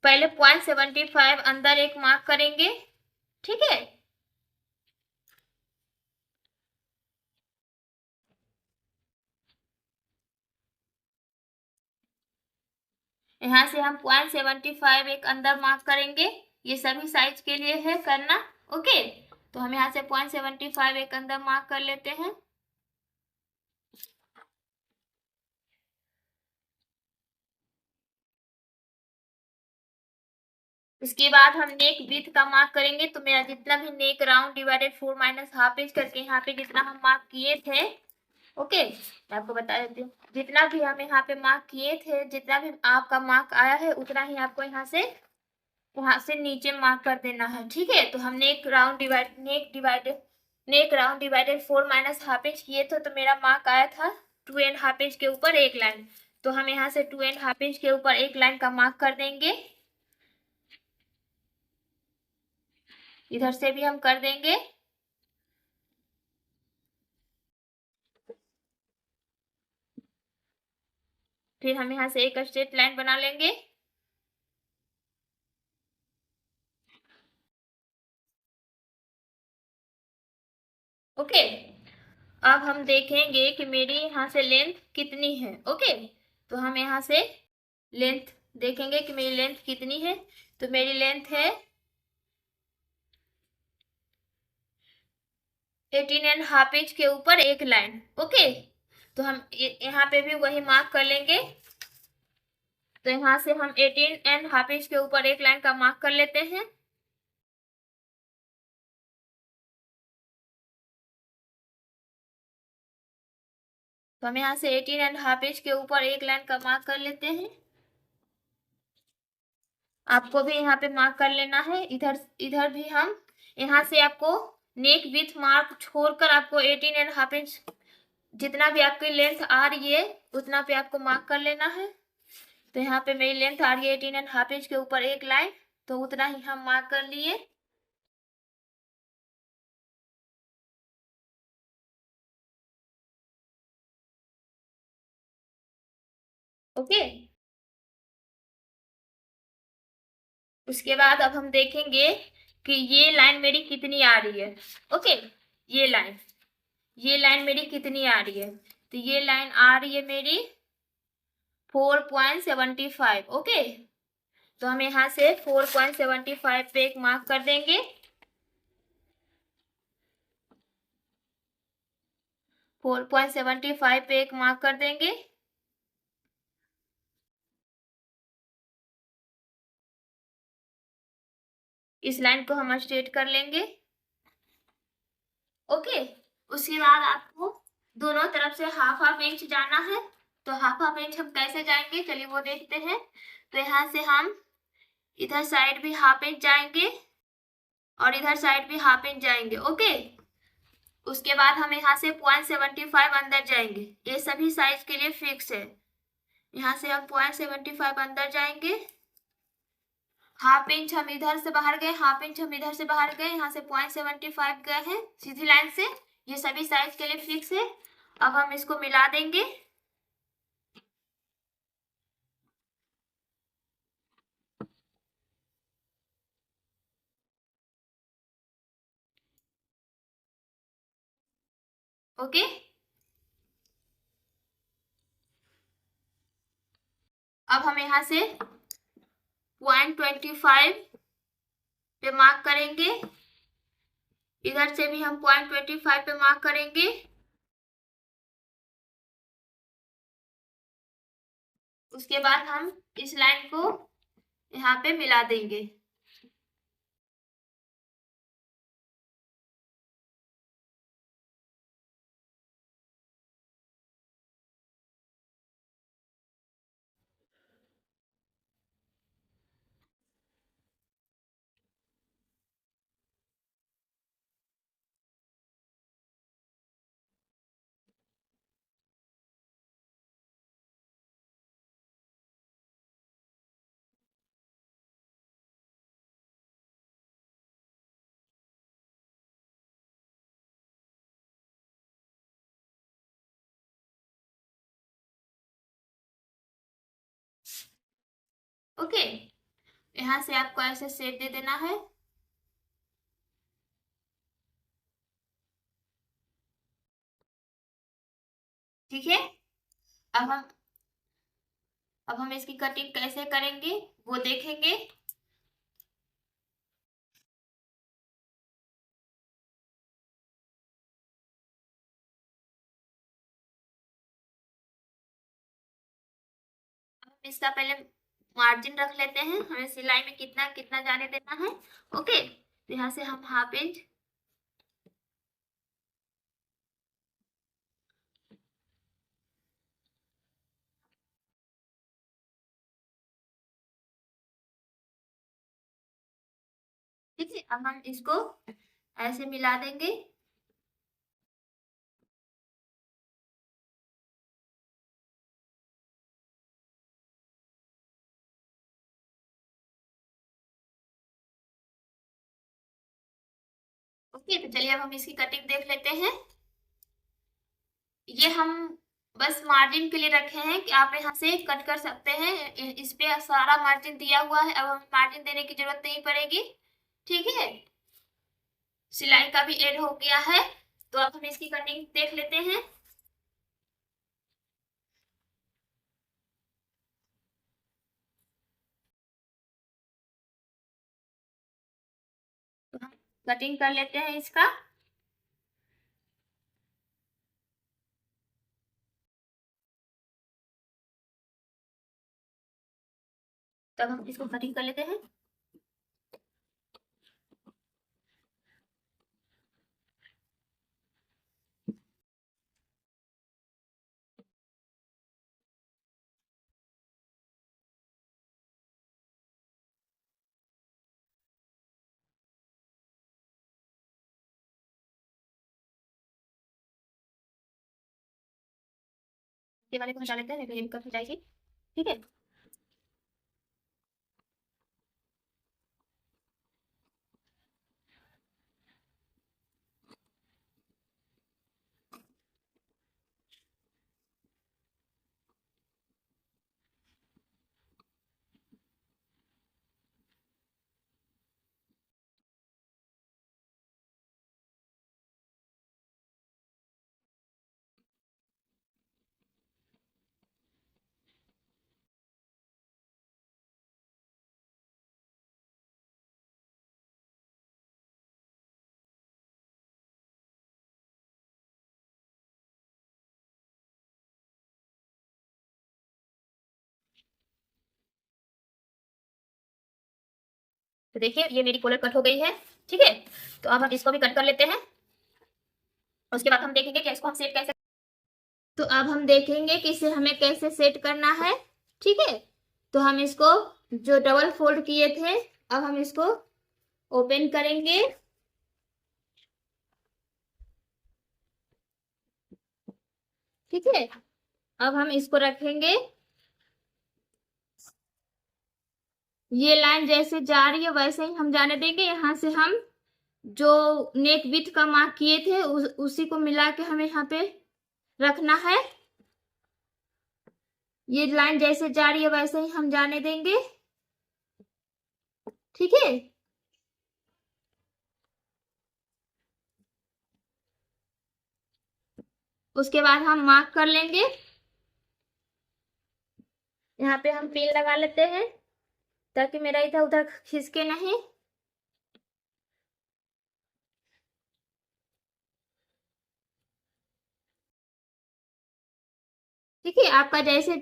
पहले 0.75 अंदर एक मार्क करेंगे। ठीक है, यहाँ से हम 0.75 एक अंदर मार्क करेंगे। ये सभी साइज के लिए है करना। ओके, तो हम यहाँ से 0.75 एक अंदर मार्क कर लेते हैं। इसके बाद हम नेक विड्थ का मार्क करेंगे। तो मेरा जितना भी neck round divided 4 minus half inch करके यहाँ पे जितना हम मार्क किए थे, ओके, मैं आपको बता देती हूँ, जितना भी हम यहाँ पे मार्क किए थे, जितना भी आपका मार्क आया है उतना ही आपको यहाँ से नीचे मार्क कर देना है। ठीक है, तो हम neck round divided 4 minus half inch किए थे। तो मेरा मार्क आया था 2.5 इंच के ऊपर एक लाइन। तो हम यहाँ से 2.5 इंच के ऊपर एक लाइन का मार्क कर देंगे। इधर से भी हम कर देंगे। फिर हम यहाँ से एक स्ट्रेट लाइन बना लेंगे। ओके, अब हम देखेंगे कि मेरी यहाँ से लेंथ कितनी है। ओके, तो हम यहाँ से लेंथ देखेंगे कि मेरी लेंथ कितनी है। तो मेरी लेंथ है 18.5 इंच के ऊपर एक लाइन। ओके, तो हम यहाँ पे भी वही मार्क कर लेंगे। तो यहाँ से हम 18.5 इंच के ऊपर एक लाइन का मार्क कर लेते हैं। तो हम यहाँ से 18.5 इंच के ऊपर एक लाइन का मार्क कर लेते हैं। आपको भी यहाँ पे मार्क कर लेना है। इधर इधर भी हम यहाँ से आपको नेक विथ मार्क छोड़कर आपको 18.5 इंच जितना भी आपकी लेंथ आ रही है उतना पे आपको मार्क कर लेना है। तो यहाँ पे मेरी लेंथ आ रही है 18.5 इंच के ऊपर एक लाइन, तो उतना ही हम मार्क कर लिए। ओके, उसके बाद अब हम देखेंगे कि ये लाइन मेरी कितनी आ रही है। ओके, ये लाइन मेरी कितनी आ रही है, तो ये लाइन आ रही है मेरी 4.75। ओके, तो हम यहाँ से 4.75 पे एक मार्क कर देंगे। 4.75 पे एक मार्क कर देंगे। इस लाइन को हम स्ट्रेट कर लेंगे। ओके, उसके बाद आपको दोनों तरफ से हाफ हाफ इंच जाना है। तो हाफ हाफ इंच हम कैसे जाएंगे, चलिए वो देखते हैं। तो यहाँ से हम इधर साइड भी हाफ इंच जाएंगे और इधर साइड भी हाफ इंच जाएंगे। ओके, उसके बाद हम यहाँ से 0.75 अंदर जाएंगे। ये सभी साइज के लिए फिक्स है। यहाँ से हम 0.75 अंदर जाएंगे। हाफ इंच हम इधर से बाहर गए, हाफ इंच हम इधर से बाहर गए, यहाँ से 0.75 गए हैं सीधी लाइन से। ये सभी साइज के लिए फिक्स है। अब हम इसको मिला देंगे। ओके, अब हम यहाँ से 0.25 पे मार्क करेंगे। इधर से भी हम 0.25 पे मार्क करेंगे। उसके बाद हम इस लाइन को यहाँ पे मिला देंगे। ओके, यहाँ से आपको ऐसे शेप दे देना है। ठीक है, अब हम इसकी कटिंग कैसे करेंगे वो देखेंगे। इसका पहले मार्जिन रख लेते हैं, हमें सिलाई में कितना कितना जाने देना है। ओके, तो यहाँ से हम हाफ इंच ठीक है, अब हम इसको ऐसे मिला देंगे। ओके, तो चलिए अब हम इसकी कटिंग देख लेते हैं। ये हम बस मार्जिन के लिए रखे हैं कि आप यहाँ से कट कर सकते हैं। इस पे सारा मार्जिन दिया हुआ है, अब हमें मार्जिन देने की जरूरत नहीं पड़ेगी। ठीक है, सिलाई का भी एड हो गया है। तो अब हम इसकी कटिंग देख लेते हैं। तो हम कटिंग कर लेते हैं इसका। तब हम इसको कटिंग कर लेते हैं। ये वाले को हटा लेते हैं, नहीं तो ये दिक्कत हो जाएगी। ठीक है, तो देखिए ये मेरी कॉलर कट हो गई है। ठीक है, तो अब हम इसको भी कट कर लेते हैं। उसके बाद हम देखेंगे कि इसको हम सेट कैसे। तो अब हम देखेंगे कि इसे हमें कैसे सेट करना है। ठीक है, तो हम इसको जो डबल फोल्ड किए थे, अब हम इसको ओपन करेंगे। ठीक है, अब हम इसको रखेंगे। ये लाइन जैसे जा रही है वैसे ही हम जाने देंगे। यहाँ से हम जो नेक विड्थ का मार्क किए थे उसी को मिला के हमें यहाँ पे रखना है। ये लाइन जैसे जा रही है वैसे ही हम जाने देंगे। ठीक है, उसके बाद हम मार्क कर लेंगे। यहाँ पे हम पिन लगा लेते हैं ताकि मेरा इधर उधर खिसके नहीं। ठीक है, आपका जैसे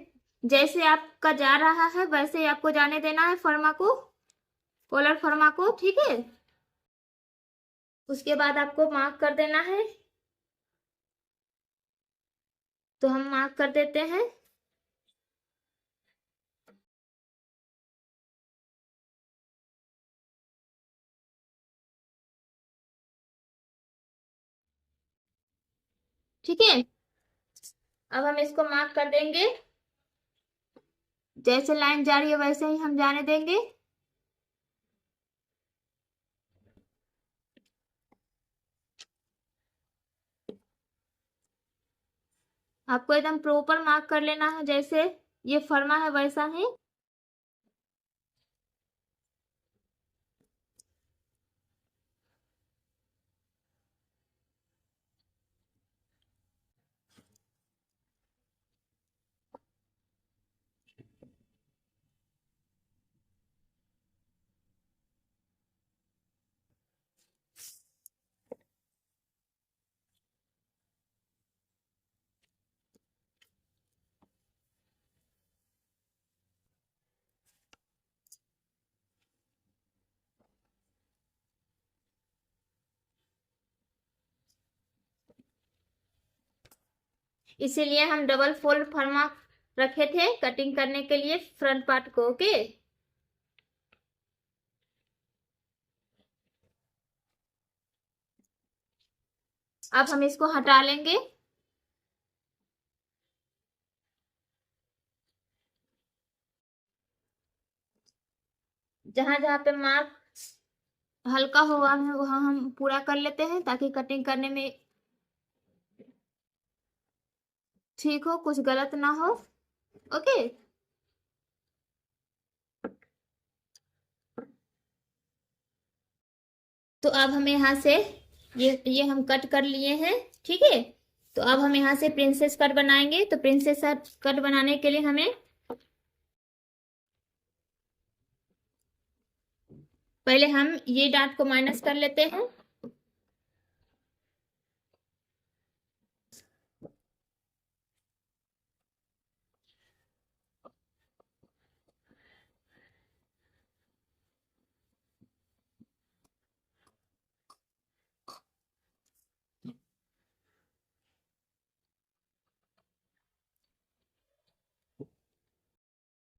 जैसे आपका जा रहा है वैसे ही आपको जाने देना है फर्मा को, कॉलर फर्मा को। ठीक है, उसके बाद आपको मार्क कर देना है। तो हम मार्क कर देते हैं। ठीक है, अब हम इसको मार्क कर देंगे। जैसे लाइन जा रही है वैसे ही हम जाने देंगे। आपको एकदम प्रॉपर मार्क कर लेना है, जैसे ये फर्मा है वैसा ही। इसीलिए हम डबल फोल्ड फर्मा रखे थे कटिंग करने के लिए फ्रंट पार्ट को। ओके, अब हम इसको हटा लेंगे। जहां जहां पे मार्क हल्का हुआ है वहां हम पूरा कर लेते हैं ताकि कटिंग करने में ठीक हो, कुछ गलत ना हो। ओके, तो अब हम यहाँ से ये हम कट कर लिए हैं। ठीक है, तो अब हम यहाँ से प्रिंसेस कट बनाएंगे। तो प्रिंसेस कट बनाने के लिए हमें पहले हम ये डार्ट को माइनस कर लेते हैं।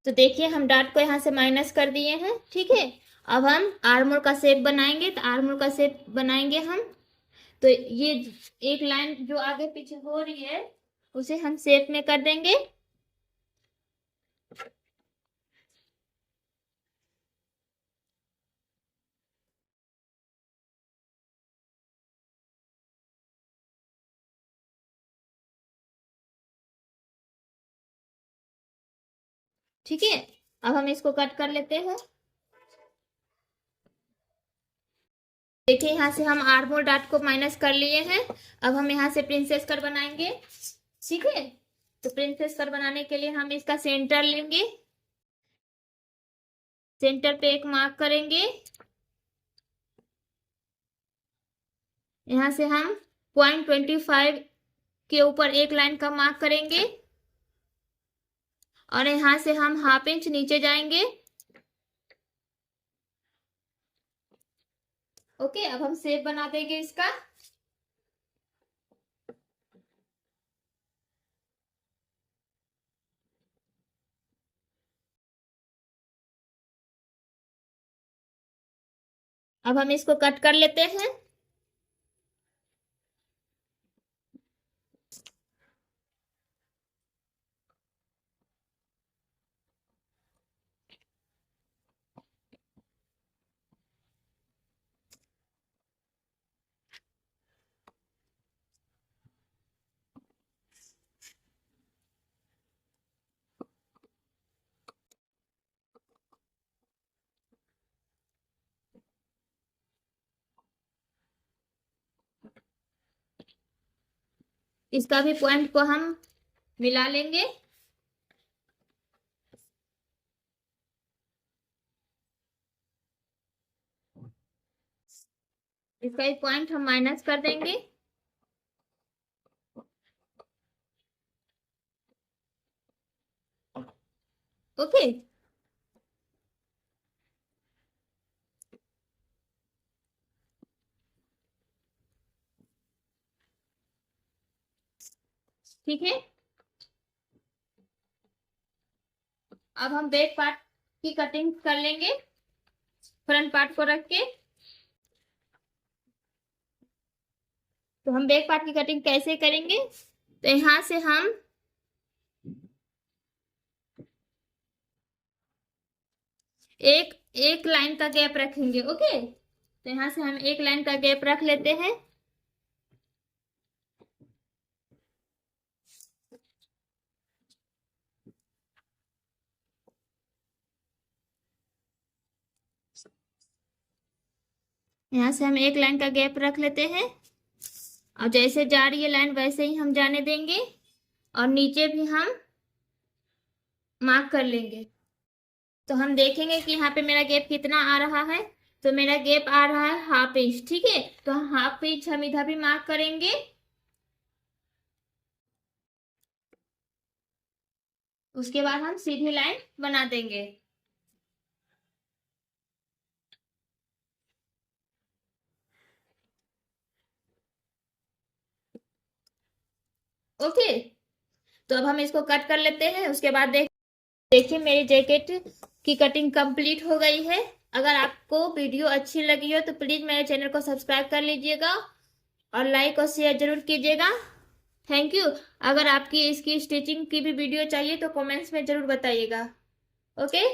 तो देखिए हम डार्ट को यहाँ से माइनस कर दिए हैं। ठीक है, अब हम आर्मर का शेप बनाएंगे। तो आर्मर का शेप बनाएंगे हम। तो ये एक लाइन जो आगे पीछे हो रही है उसे हम शेप में कर देंगे। ठीक है, अब हम इसको कट कर लेते हैं। देखिए यहाँ से हम आर्मोल डॉट को माइनस कर लिए हैं। अब हम यहाँ से प्रिंसेस कट बनाएंगे। ठीक है, तो प्रिंसेस कट बनाने के लिए हम इसका सेंटर लेंगे, सेंटर पे एक मार्क करेंगे। यहाँ से हम 0.25 के ऊपर एक लाइन का मार्क करेंगे और यहाँ से हम हाफ इंच नीचे जाएंगे। ओके, अब हम शेप बना देंगे इसका। अब हम इसको कट कर लेते हैं। इसका भी पॉइंट को हम मिला लेंगे। इसका एक पॉइंट हम माइनस कर देंगे। ओके, ठीक है। अब हम बैक पार्ट की कटिंग कर लेंगे फ्रंट पार्ट को रख के। तो हम बैक पार्ट की कटिंग कैसे करेंगे, तो यहां से हम एक एक लाइन का गैप रखेंगे। ओके, तो यहां से हम एक लाइन का गैप रख लेते हैं। यहां से हम एक लाइन का गैप रख लेते हैं और जैसे जा रही है लाइन वैसे ही हम जाने देंगे और नीचे भी हम मार्क कर लेंगे। तो हम देखेंगे कि यहाँ पे मेरा गैप कितना आ रहा है। तो मेरा गैप आ रहा है हाफ इंच। ठीक है, तो हाफ इंच हम इधर भी मार्क करेंगे। उसके बाद हम सीधी लाइन बना देंगे। ओके, तो अब हम इसको कट कर लेते हैं। उसके बाद देखिए मेरी जैकेट की कटिंग कंप्लीट हो गई है। अगर आपको वीडियो अच्छी लगी हो तो प्लीज मेरे चैनल को सब्सक्राइब कर लीजिएगा और लाइक और शेयर जरूर कीजिएगा। Thank you. अगर आपकी इसकी स्टिचिंग की भी वीडियो चाहिए तो कमेंट्स में जरूर बताइएगा। ओके।